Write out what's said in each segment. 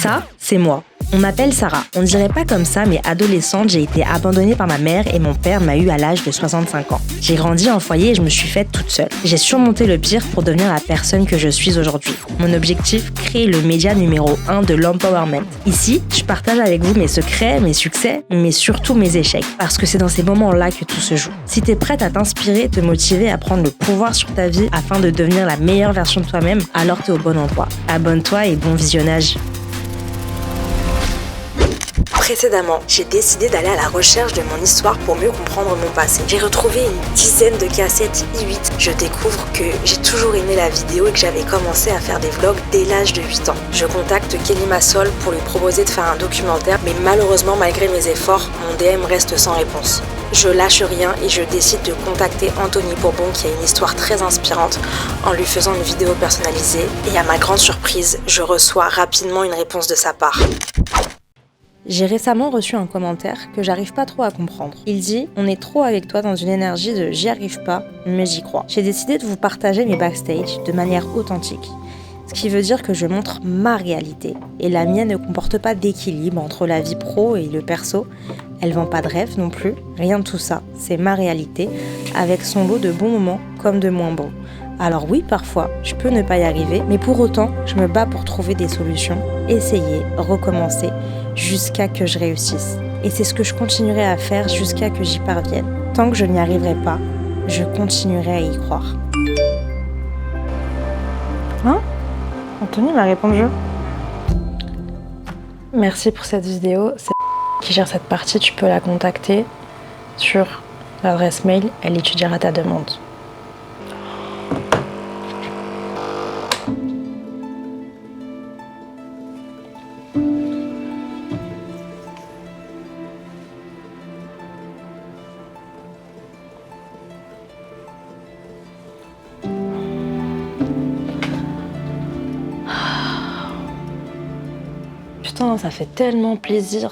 Ça, c'est moi. On m'appelle Sarah. On ne dirait pas comme ça, mais adolescente, j'ai été abandonnée par ma mère et mon père m'a eu à l'âge de 65 ans. J'ai grandi en foyer et je me suis faite toute seule. J'ai surmonté le pire pour devenir la personne que je suis aujourd'hui. Mon objectif, créer le média numéro 1 de l'empowerment. Ici, je partage avec vous mes secrets, mes succès, mais surtout mes échecs. Parce que c'est dans ces moments-là que tout se joue. Si t'es prête à t'inspirer, te motiver à prendre le pouvoir sur ta vie afin de devenir la meilleure version de toi-même, alors t'es au bon endroit. Abonne-toi et bon visionnage. Précédemment, j'ai décidé d'aller à la recherche de mon histoire pour mieux comprendre mon passé. J'ai retrouvé une dizaine de cassettes i8. Je découvre que j'ai toujours aimé la vidéo et que j'avais commencé à faire des vlogs dès l'âge de 8 ans. Je contacte Kenny Massol pour lui proposer de faire un documentaire, mais malheureusement, malgré mes efforts, mon DM reste sans réponse. Je lâche rien et je décide de contacter Anthony Bourbon qui a une histoire très inspirante en lui faisant une vidéo personnalisée et à ma grande surprise, je reçois rapidement une réponse de sa part. J'ai récemment reçu un commentaire que j'arrive pas trop à comprendre. Il dit « On est trop avec toi dans une énergie de j'y arrive pas, mais j'y crois ». J'ai décidé de vous partager mes backstage de manière authentique. Ce qui veut dire que je montre ma réalité. Et la mienne ne comporte pas d'équilibre entre la vie pro et le perso. Elle vend pas de rêve non plus, rien de tout ça. C'est ma réalité, avec son lot de bons moments comme de moins bons. Alors oui, parfois, je peux ne pas y arriver, mais pour autant, je me bats pour trouver des solutions, essayer, recommencer, jusqu'à que je réussisse. Et c'est ce que je continuerai à faire jusqu'à que j'y parvienne. Tant que je n'y arriverai pas, je continuerai à y croire. Hein ? Anthony m'a répondu. Merci pour cette vidéo. C'est qui gère cette partie, tu peux la contacter sur l'adresse mail, elle étudiera ta demande. Putain, ça fait tellement plaisir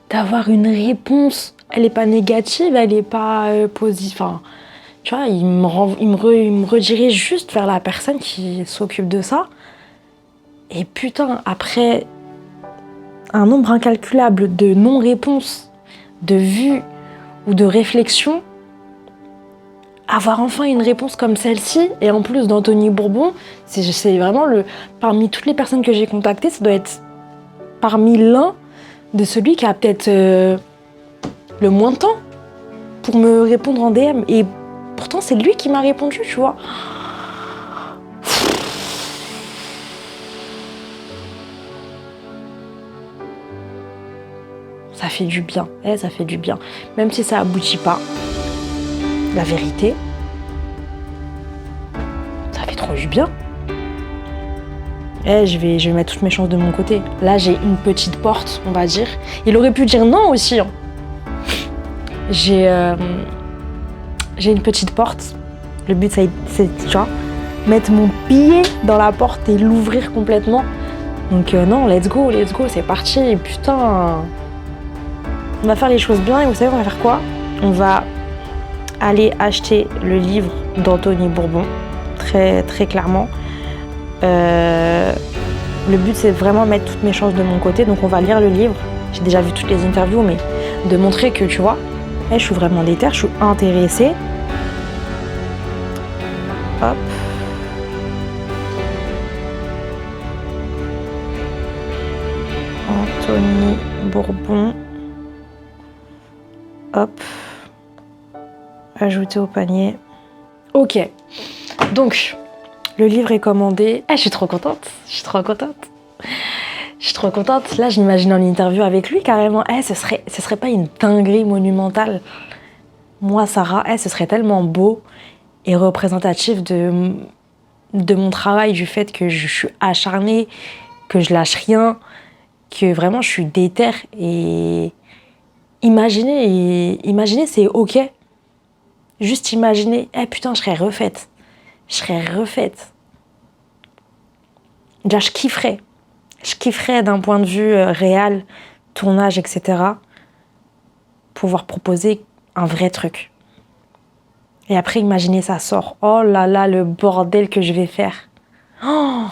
d'avoir une réponse. Elle est pas négative, elle est pas positive. Enfin, tu vois, il me redirige juste vers la personne qui s'occupe de ça. Et putain, après un nombre incalculable de non-réponses, de vues ou de réflexions, avoir enfin une réponse comme celle-ci, et en plus d'Anthony Bourbon, c'est vraiment parmi toutes les personnes que j'ai contactées, ça doit être parmi l'un de celui qui a peut-être le moins de temps pour me répondre en DM. Et pourtant, c'est lui qui m'a répondu, tu vois. Ça fait du bien, ça fait du bien. Même si ça aboutit pas. La vérité, ça fait trop du bien. Je vais mettre toutes mes chances de mon côté. Là, j'ai une petite porte, on va dire. Il aurait pu dire non aussi. Hein. J'ai une petite porte. Le but, c'est tu vois, mettre mon pied dans la porte et l'ouvrir complètement. Donc non, let's go, c'est parti. Et putain, on va faire les choses bien. Et vous savez, on va faire quoi ? On va aller acheter le livre d'Anthony Bourbon, très, très clairement. Le but, c'est vraiment mettre toutes mes chances de mon côté. Donc, on va lire le livre. J'ai déjà vu toutes les interviews, mais de montrer que, tu vois, je suis vraiment déter, je suis intéressée. Hop. Anthony Bourbon. Hop. Ajouter au panier. Ok. Donc, le livre est commandé. Je suis trop contente. Là, je m'imagine en interview avec lui carrément. Ce serait pas une dinguerie monumentale. Moi, Sarah, ce serait tellement beau et représentatif de mon travail, du fait que je suis acharnée, que je lâche rien, que vraiment je suis déter. Et imaginez, c'est ok. Juste imaginer, putain, je serais refaite. Déjà, je kifferais d'un point de vue réel, tournage, etc. Pouvoir proposer un vrai truc. Et après, imaginez, ça sort. Oh là là, le bordel que je vais faire. Oh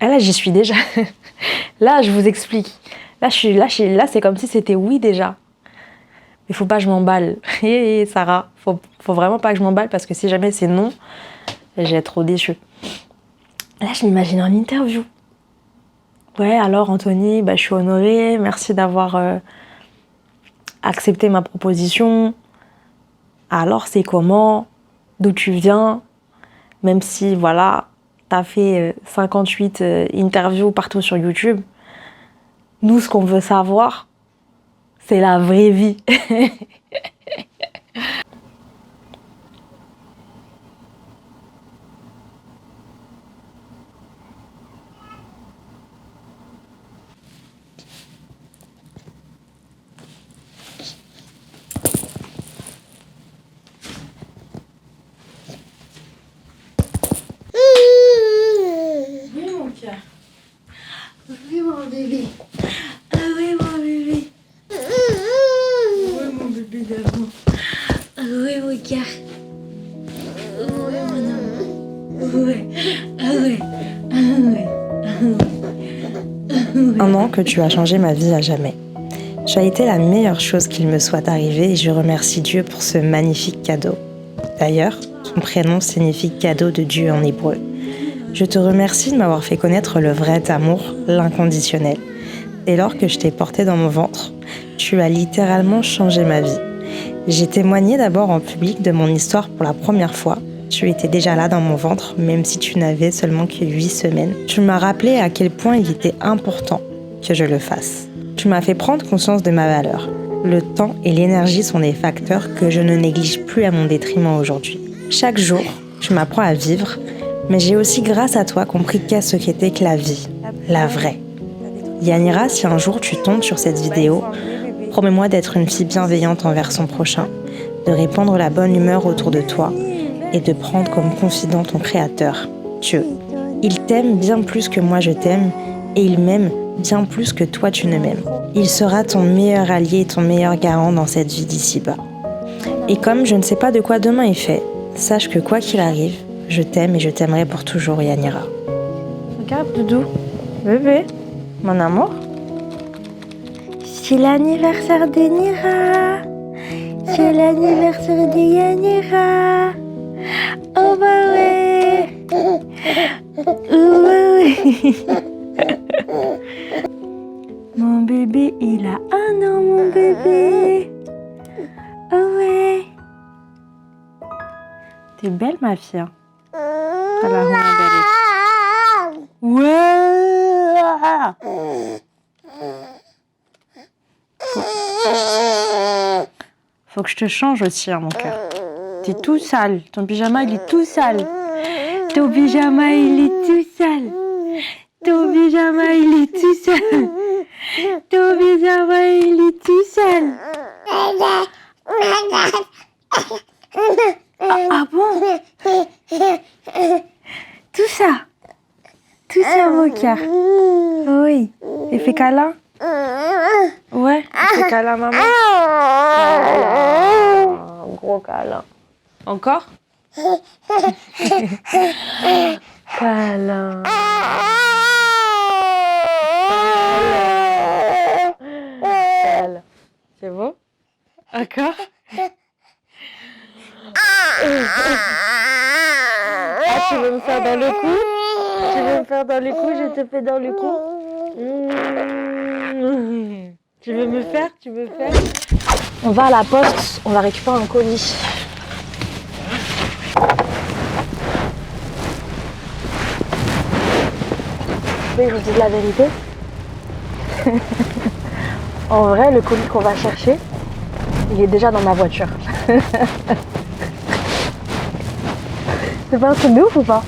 Et là, j'y suis déjà. Là, je vous explique. Là, c'est comme si c'était oui déjà. Mais faut pas que je m'emballe. Hé, Sarah, faut vraiment pas que je m'emballe parce que si jamais c'est non, je vais être trop déçue. Là, je m'imagine en interview. Ouais, alors Anthony, je suis honorée. Merci d'avoir accepté ma proposition. Alors, c'est comment? D'où tu viens? Même si, voilà, t'as fait 58 interviews partout sur YouTube. Nous, ce qu'on veut savoir, c'est la vraie vie. Oui, mon cœur. Oui, mon bébé. Ah oui, mon bébé. Oui, mon bébé d'amour. Ah oui, mon cœur. Oui, mon amour. Ouais. Ah ouais. Ah ouais. Ah ouais. Un an que tu as changé ma vie à jamais. Tu as été la meilleure chose qu'il me soit arrivée et je remercie Dieu pour ce magnifique cadeau. D'ailleurs, ton prénom signifie cadeau de Dieu en hébreu. Je te remercie de m'avoir fait connaître le vrai amour, l'inconditionnel. Dès lors que je t'ai porté dans mon ventre, tu as littéralement changé ma vie. J'ai témoigné d'abord en public de mon histoire pour la première fois. Tu étais déjà là dans mon ventre, même si tu n'avais seulement que 8 semaines. Tu m'as rappelé à quel point il était important que je le fasse. Tu m'as fait prendre conscience de ma valeur. Le temps et l'énergie sont des facteurs que je ne néglige plus à mon détriment aujourd'hui. Chaque jour, tu m'apprends à vivre, mais j'ai aussi, grâce à toi, compris qu'est-ce qu'était que la vie, la vraie. Yanira, si un jour tu tombes sur cette vidéo, promets-moi d'être une fille bienveillante envers son prochain, de répandre la bonne humeur autour de toi et de prendre comme confident ton Créateur, Dieu. Il t'aime bien plus que moi je t'aime et il m'aime bien plus que toi tu ne m'aimes. Il sera ton meilleur allié et ton meilleur garant dans cette vie d'ici-bas. Et comme je ne sais pas de quoi demain est fait, sache que quoi qu'il arrive, je t'aime et je t'aimerai pour toujours, Yanira. Regarde, Doudou. Bébé. Mon amour. C'est l'anniversaire d'Yanira. C'est l'anniversaire de Yanira. Oh bah ouais. Oh bah ouais. Mon bébé, il a 1 an, mon bébé. Oh ouais. T'es belle, ma fille. Allahumma barik. Ouais. Faut que je te change aussi, mon cœur. T'es tout sale. Ton pyjama, il est tout sale. Ton pyjama, il est tout sale. Ton pyjama, il est tout sale. Ton pyjama, il est tout sale. Ah bon? Tout ça, mon cœur. Oui. Il fait câlin? Ouais, il fait câlin, maman. Gros câlin. Encore? Câlin. Câlin. C'est bon? Encore? Ah, tu veux me faire dans le cou? Tu veux me faire dans le cou? Je te fais dans le cou. Tu veux me faire? Tu veux faire? On va à la poste, on va récupérer un colis. Oui, je vous dis la vérité. En vrai, le colis qu'on va chercher, il est déjà dans ma voiture. C'est pas un truc de ouf ou pas?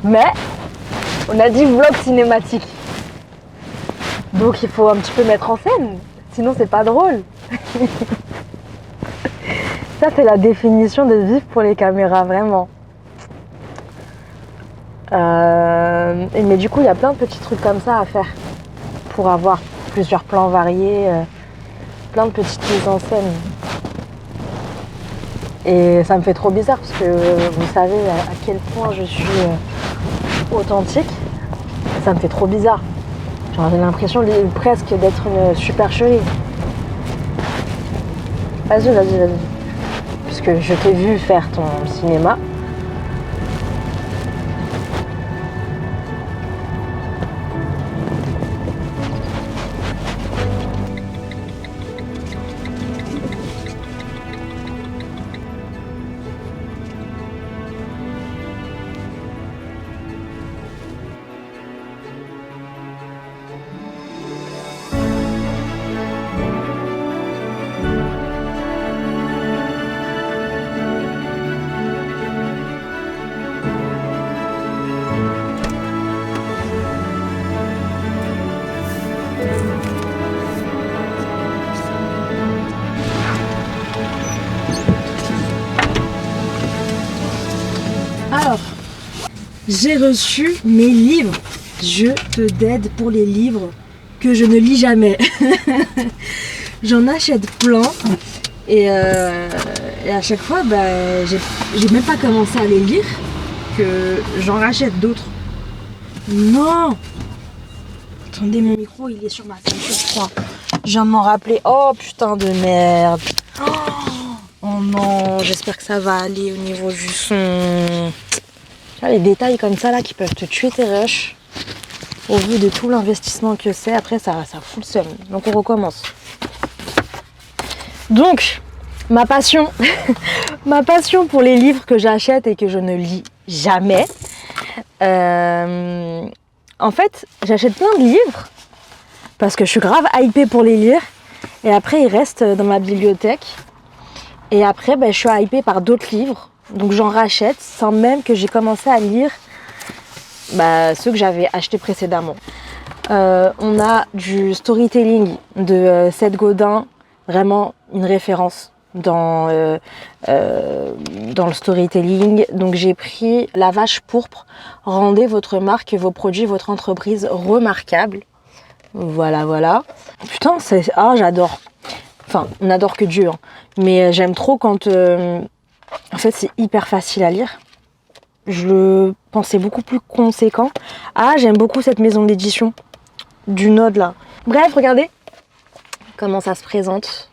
Mais on a dit vlog cinématique. Donc il faut un petit peu mettre en scène. Sinon c'est pas drôle. Ça c'est la définition de vivre pour les caméras, vraiment. Mais du coup il y a plein de petits trucs comme ça à faire. Pour avoir plusieurs plans variés. Plein de petites mises en scène. Et ça me fait trop bizarre parce que vous savez à quel point je suis authentique. ça me fait trop bizarre. Genre, j'ai l'impression presque d'être une supercherie. Vas-y. Puisque je t'ai vu faire ton cinéma. Alors, j'ai reçu mes livres. Je te dead pour les livres que je ne lis jamais. J'en achète plein et à chaque fois, j'ai même pas commencé à les lire que j'en rachète d'autres. Non! Attendez, mon micro, il est sur ma ceinture, je crois. Je viens de m'en rappeler. Oh putain de merde. Oh non, j'espère que ça va aller au niveau du son. Les détails comme ça là qui peuvent te tuer tes rushs. Au vu de tout l'investissement que c'est, après ça fout le seum. Donc on recommence. Donc, ma passion, ma passion pour les livres que j'achète et que je ne lis jamais. En fait, j'achète plein de livres parce que je suis grave hypée pour les lire. Et après, ils restent dans ma bibliothèque. Et après, je suis hypée par d'autres livres. Donc j'en rachète sans même que j'ai commencé à lire ceux que j'avais achetés précédemment. On a du storytelling de Seth Godin, vraiment une référence dans le storytelling. Donc j'ai pris La Vache Pourpre, rendez votre marque, vos produits, votre entreprise remarquable. Voilà. Putain, j'adore. Enfin, on adore que Dieu, hein. Mais j'aime trop quand... en fait, c'est hyper facile à lire. Je le pensais beaucoup plus conséquent. J'aime beaucoup cette maison d'édition du Node, là. Bref, regardez comment ça se présente.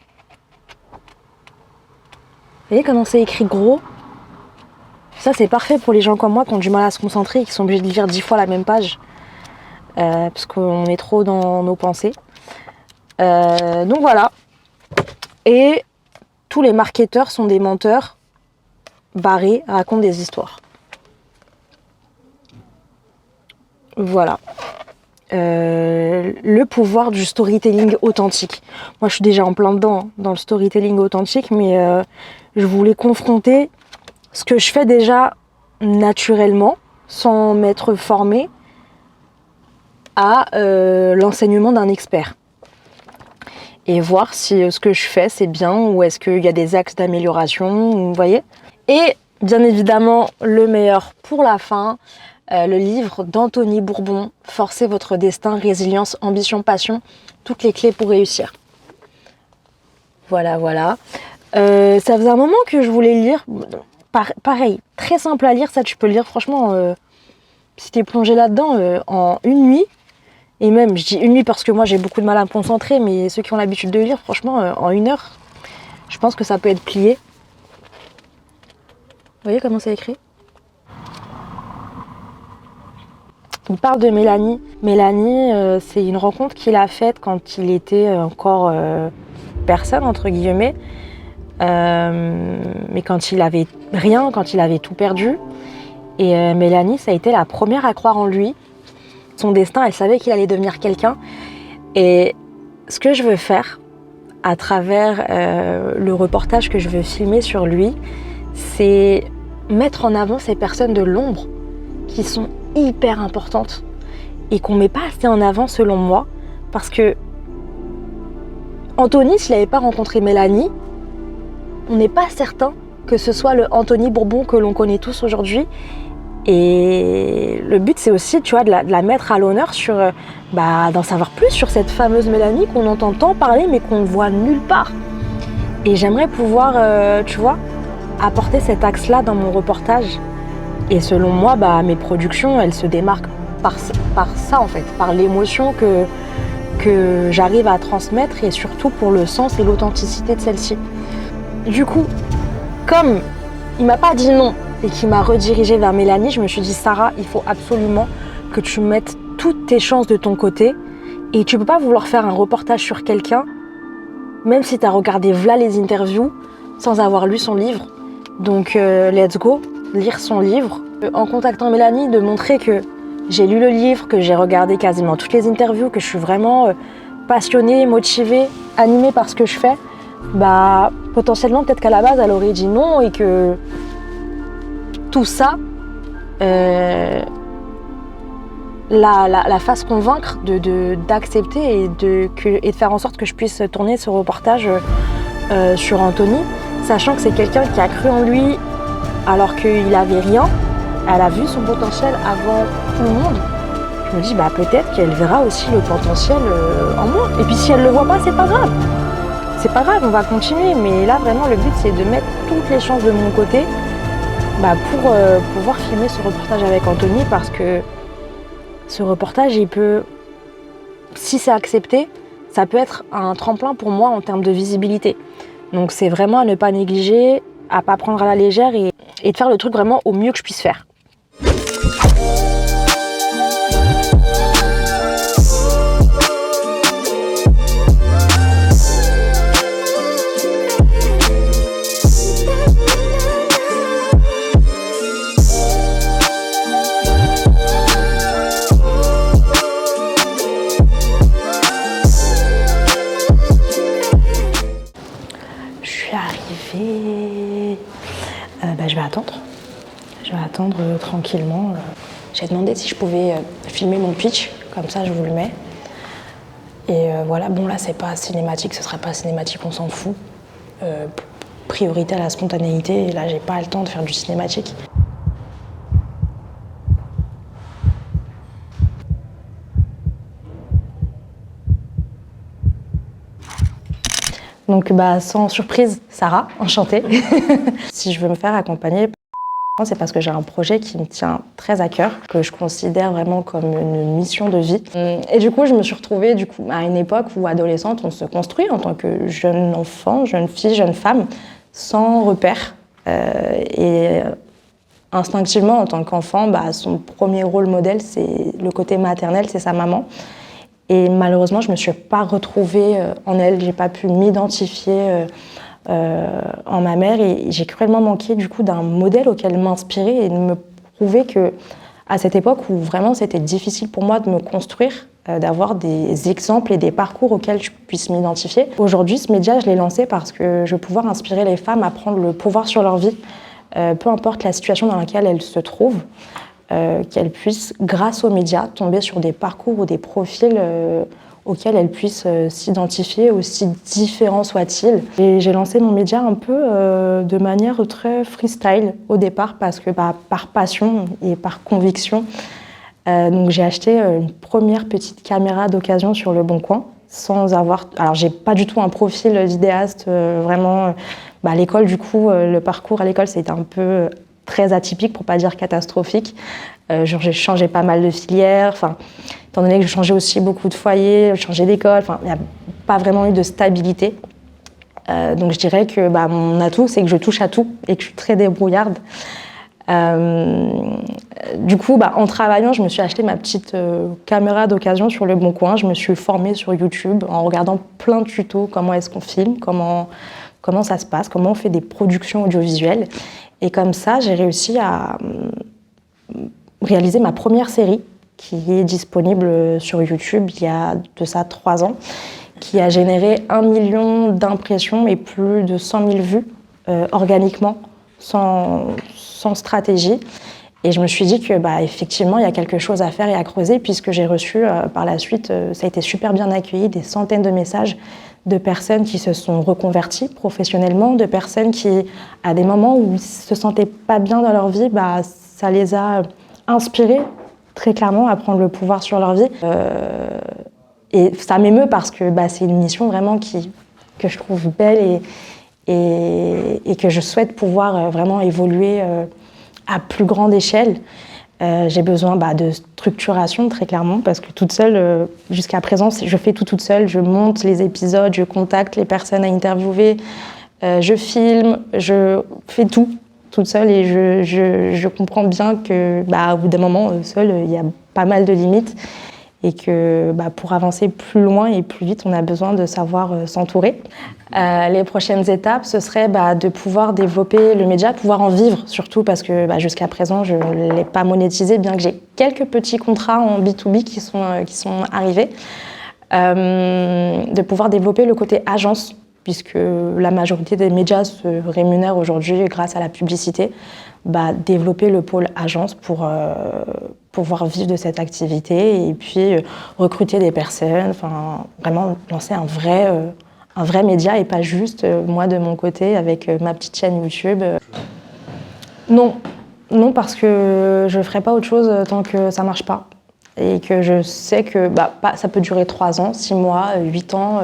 Vous voyez comment c'est écrit gros? Ça, c'est parfait pour les gens comme moi qui ont du mal à se concentrer et qui sont obligés de lire 10 fois la même page. Parce qu'on est trop dans nos pensées. Donc voilà. Et tous les marketeurs sont des menteurs. Barré raconte des histoires. Voilà. Le pouvoir du storytelling authentique. Moi, je suis déjà en plein dedans, dans le storytelling authentique, mais je voulais confronter ce que je fais déjà naturellement, sans m'être formée, à l'enseignement d'un expert. Et voir si ce que je fais, c'est bien, ou est-ce qu'il y a des axes d'amélioration, vous voyez. Et bien évidemment, le meilleur pour la fin, le livre d'Anthony Bourbon, Forcez votre destin, résilience, ambition, passion, toutes les clés pour réussir. Voilà. Ça faisait un moment que je voulais lire. Pareil, très simple à lire, ça tu peux le lire franchement, si t'es plongé là-dedans en une nuit. Et même, je dis une nuit parce que moi j'ai beaucoup de mal à me concentrer, mais ceux qui ont l'habitude de lire, franchement, en 1 heure, je pense que ça peut être plié. Vous voyez comment c'est écrit? Il parle de Mélanie. Mélanie, c'est une rencontre qu'il a faite quand il était encore personne, entre guillemets. Mais quand il avait rien, quand il avait tout perdu. Et Mélanie, ça a été la première à croire en lui. Son destin, elle savait qu'il allait devenir quelqu'un. Et ce que je veux faire, à travers le reportage que je veux filmer sur lui, c'est mettre en avant ces personnes de l'ombre qui sont hyper importantes et qu'on met pas assez en avant selon moi, parce que Anthony, s'il n'avait pas rencontré Mélanie, on n'est pas certain que ce soit le Anthony Bourbon que l'on connaît tous aujourd'hui. Et le but, c'est aussi, tu vois, de la mettre à l'honneur sur, d'en savoir plus sur cette fameuse Mélanie qu'on entend tant parler mais qu'on ne voit nulle part. Et j'aimerais pouvoir, tu vois, apporter cet axe-là dans mon reportage. Et selon moi, mes productions, elles se démarquent par ça en fait, par l'émotion que j'arrive à transmettre et surtout pour le sens et l'authenticité de celle-ci. Du coup, comme il m'a pas dit non et qu'il m'a redirigée vers Mélanie, je me suis dit Sarah, il faut absolument que tu mettes toutes tes chances de ton côté et tu peux pas vouloir faire un reportage sur quelqu'un même si tu as regardé v'là les interviews sans avoir lu son livre. Donc let's go, lire son livre. En contactant Mélanie, de montrer que j'ai lu le livre, que j'ai regardé quasiment toutes les interviews, que je suis vraiment passionnée, motivée, animée par ce que je fais, bah potentiellement peut-être qu'à la base elle aurait dit non et que tout ça la fasse convaincre d'accepter et de faire en sorte que je puisse tourner ce reportage sur Anthony, sachant que c'est quelqu'un qui a cru en lui alors qu'il n'avait rien. Elle a vu son potentiel avant tout le monde. Je me dis bah peut-être qu'elle verra aussi le potentiel en moi. Et puis si elle le voit pas, c'est pas grave. C'est pas grave, on va continuer. Mais là vraiment le but c'est de mettre toutes les chances de mon côté pour pouvoir filmer ce reportage avec Anthony, parce que ce reportage, il peut, si c'est accepté, ça peut être un tremplin pour moi en termes de visibilité. Donc c'est vraiment à ne pas négliger, à pas prendre à la légère et de faire le truc vraiment au mieux que je puisse faire. Je vais attendre tranquillement. J'ai demandé si je pouvais filmer mon pitch, comme ça je vous le mets. Et voilà, bon là c'est pas cinématique, ce sera pas cinématique, on s'en fout. Priorité à la spontanéité, et là j'ai pas le temps de faire du cinématique. Donc sans surprise, Sarah, enchantée. Si je veux me faire accompagner, c'est parce que j'ai un projet qui me tient très à cœur, que je considère vraiment comme une mission de vie. Et du coup, je me suis retrouvée à une époque où, adolescente, on se construit en tant que jeune enfant, jeune fille, jeune femme, sans repère. Et instinctivement, en tant qu'enfant, son premier rôle modèle, c'est le côté maternel, c'est sa maman. Et malheureusement, je ne me suis pas retrouvée en elle, je n'ai pas pu m'identifier en ma mère, et j'ai cruellement manqué du coup d'un modèle auquel m'inspirer et de me prouver que, à cette époque où vraiment c'était difficile pour moi de me construire, d'avoir des exemples et des parcours auxquels je puisse m'identifier. Aujourd'hui, ce média, je l'ai lancé parce que je veux pouvoir inspirer les femmes à prendre le pouvoir sur leur vie, peu importe la situation dans laquelle elles se trouvent. Qu'elles puissent, grâce aux médias, tomber sur des parcours ou des profils auxquels elles puissent s'identifier, aussi différents soient-ils. Et j'ai lancé mon média un peu de manière très freestyle au départ, parce que par passion et par conviction. Donc j'ai acheté une première petite caméra d'occasion sur Le Bon Coin, sans avoir... Alors j'ai pas du tout un profil vidéaste, vraiment... à l'école, du coup, le parcours à l'école, c'était un peu... très atypique, pour pas dire catastrophique. J'ai changé pas mal de filières, étant donné que je changeais aussi beaucoup de foyers, je changeais d'école, il n'y a pas vraiment eu de stabilité. Donc je dirais que mon atout, c'est que je touche à tout et que je suis très débrouillarde. Du coup, en travaillant, je me suis acheté ma petite caméra d'occasion sur Le Bon Coin. Je me suis formée sur YouTube en regardant plein de tutos, comment est-ce qu'on filme, comment ça se passe, comment on fait des productions audiovisuelles. Et comme ça, j'ai réussi à réaliser ma première série, qui est disponible sur YouTube il y a de ça 3 ans, qui a généré 1 million d'impressions et plus de 100 000 vues organiquement, sans stratégie. Et je me suis dit que effectivement, il y a quelque chose à faire et à creuser, puisque j'ai reçu par la suite, ça a été super bien accueilli, des centaines de messages de personnes qui se sont reconverties professionnellement, de personnes qui, à des moments où ils ne se sentaient pas bien dans leur vie, ça les a inspirés très clairement à prendre le pouvoir sur leur vie. Et ça m'émeut parce que c'est une mission vraiment que je trouve belle et que je souhaite pouvoir vraiment évoluer à plus grande échelle. J'ai besoin de structuration, très clairement, parce que toute seule, jusqu'à présent, je fais tout toute seule. Je monte les épisodes, je contacte les personnes à interviewer, je filme, je fais tout toute seule et je comprends bien que, au bout d'un moment, seule, il y a pas mal de limites et que pour avancer plus loin et plus vite, on a besoin de savoir s'entourer. Les prochaines étapes, ce serait de pouvoir développer le média, pouvoir en vivre, surtout parce que jusqu'à présent, je ne l'ai pas monétisé, bien que j'ai quelques petits contrats en B2B qui sont arrivés. De pouvoir développer le côté agence, puisque la majorité des médias se rémunèrent aujourd'hui grâce à la publicité. Développer le pôle agence pour pouvoir vivre de cette activité et puis recruter des personnes, vraiment lancer un vrai média et pas juste moi de mon côté avec ma petite chaîne YouTube. Non, parce que je ne ferai pas autre chose tant que ça ne marche pas. Et que je sais que ça peut durer 3 ans, 6 mois, 8 ans.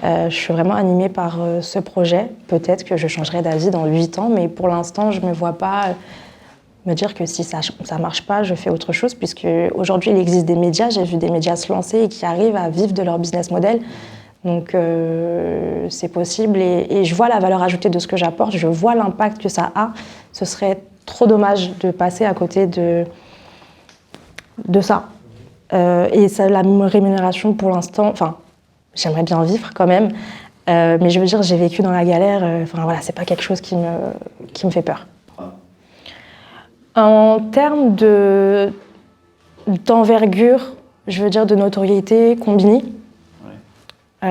Je suis vraiment animée par ce projet. Peut-être que je changerai d'avis dans 8 ans, mais pour l'instant, je ne me vois pas me dire que si ça ne marche pas, je fais autre chose, puisque aujourd'hui, il existe des médias. J'ai vu des médias se lancer et qui arrivent à vivre de leur business model. Donc, c'est possible et je vois la valeur ajoutée de ce que j'apporte. Je vois l'impact que ça a. Ce serait trop dommage de passer à côté de ça. Et ça, la rémunération, pour l'instant... J'aimerais bien vivre quand même, mais je veux dire, j'ai vécu dans la galère, c'est pas quelque chose qui me fait peur. En termes d'envergure, je veux dire de notoriété, Combini. Ouais.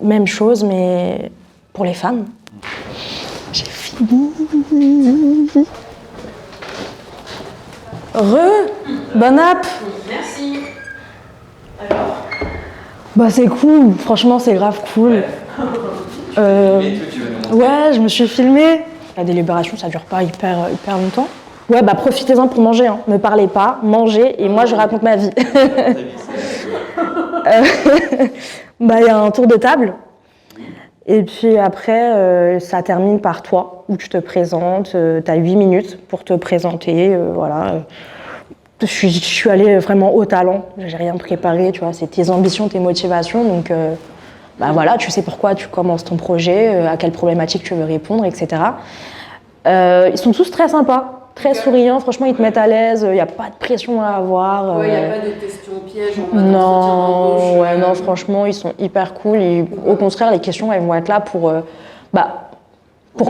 Même chose, mais pour les femmes. J'ai fini. Bonne app. Merci. Alors c'est cool, franchement c'est grave cool. Ouais, je me suis filmée. La délibération ça dure pas hyper longtemps. Ouais, profitez-en pour manger, hein. Ne parlez pas, mangez et moi je raconte ma vie. Il y a un tour de table. Et puis après, ça termine par toi, où tu te présentes. Tu as 8 minutes pour te présenter, voilà. Je suis allée vraiment au talent, j'ai rien préparé, tu vois, c'est tes ambitions, tes motivations, donc voilà, tu sais pourquoi tu commences ton projet, à quelle problématique tu veux répondre, etc. Ils sont tous très sympas, très souriants, franchement ils te mettent à l'aise, il n'y a pas de pression à avoir. Ouais, il n'y a pas de questions pièges. Non, franchement ils sont hyper cool, et au contraire les questions elles vont être là pour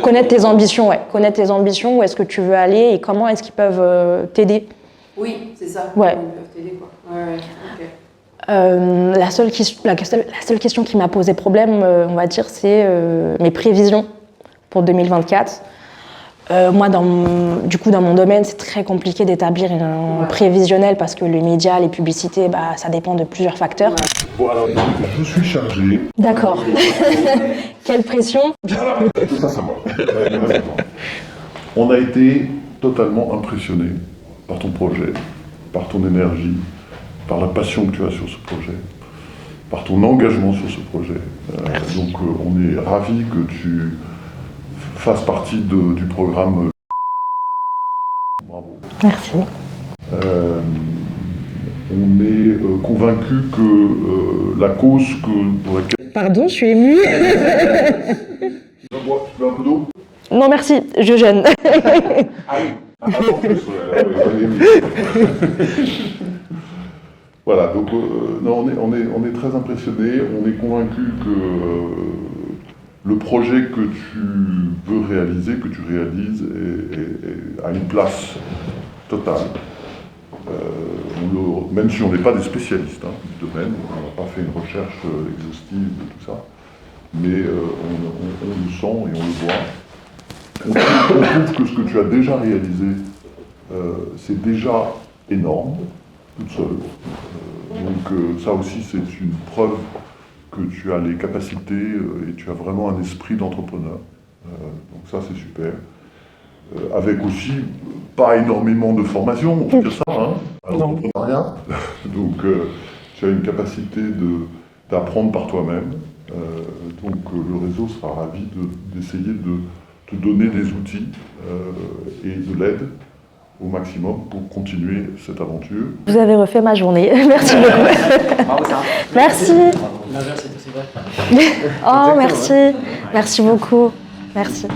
connaître tes ambitions, connaître tes ambitions, où est-ce que tu veux aller et comment est-ce qu'ils peuvent t'aider. Oui, c'est ça. Ouais. Ils peuvent t'aider, quoi. Ouais, ok. La seule question qui m'a posé problème, on va dire, c'est mes prévisions pour 2024. Moi, dans mon domaine, c'est très compliqué d'établir un prévisionnel parce que les médias, les publicités, ça dépend de plusieurs facteurs. Bon, alors, je suis chargé. D'accord. Quelle pression? Ça va. On a été totalement impressionnés par ton projet, par ton énergie, par la passion que tu as sur ce projet, par ton engagement sur ce projet. Donc on est ravis que tu fasses partie du programme. Bravo. Merci. On est convaincus que la cause pour laquelle... Pardon, je suis émue. Tu veux un peu d'eau? Non merci, je gêne. Voilà, donc on est très impressionnés, on est convaincus que le projet que tu veux réaliser, que tu réalises, a une place totale. Même si on n'est pas des spécialistes du domaine, on n'a pas fait une recherche exhaustive de tout ça, mais on le sent et on le voit. On trouve que ce que tu as déjà réalisé, c'est déjà énorme, toute seule. Donc ça aussi, c'est une preuve que tu as les capacités et tu as vraiment un esprit d'entrepreneur. Donc ça, c'est super. Avec aussi pas énormément de formation, on peut dire ça, à l'entrepreneuriat. Donc tu as une capacité d'apprendre par toi-même. Donc le réseau sera ravi d'essayer de te donner des outils et de l'aide au maximum pour continuer cette aventure. Vous avez refait ma journée. Merci beaucoup. Bravo, Sarah. Merci. L'inverse est aussi vrai. Oh, merci. Merci beaucoup. Merci.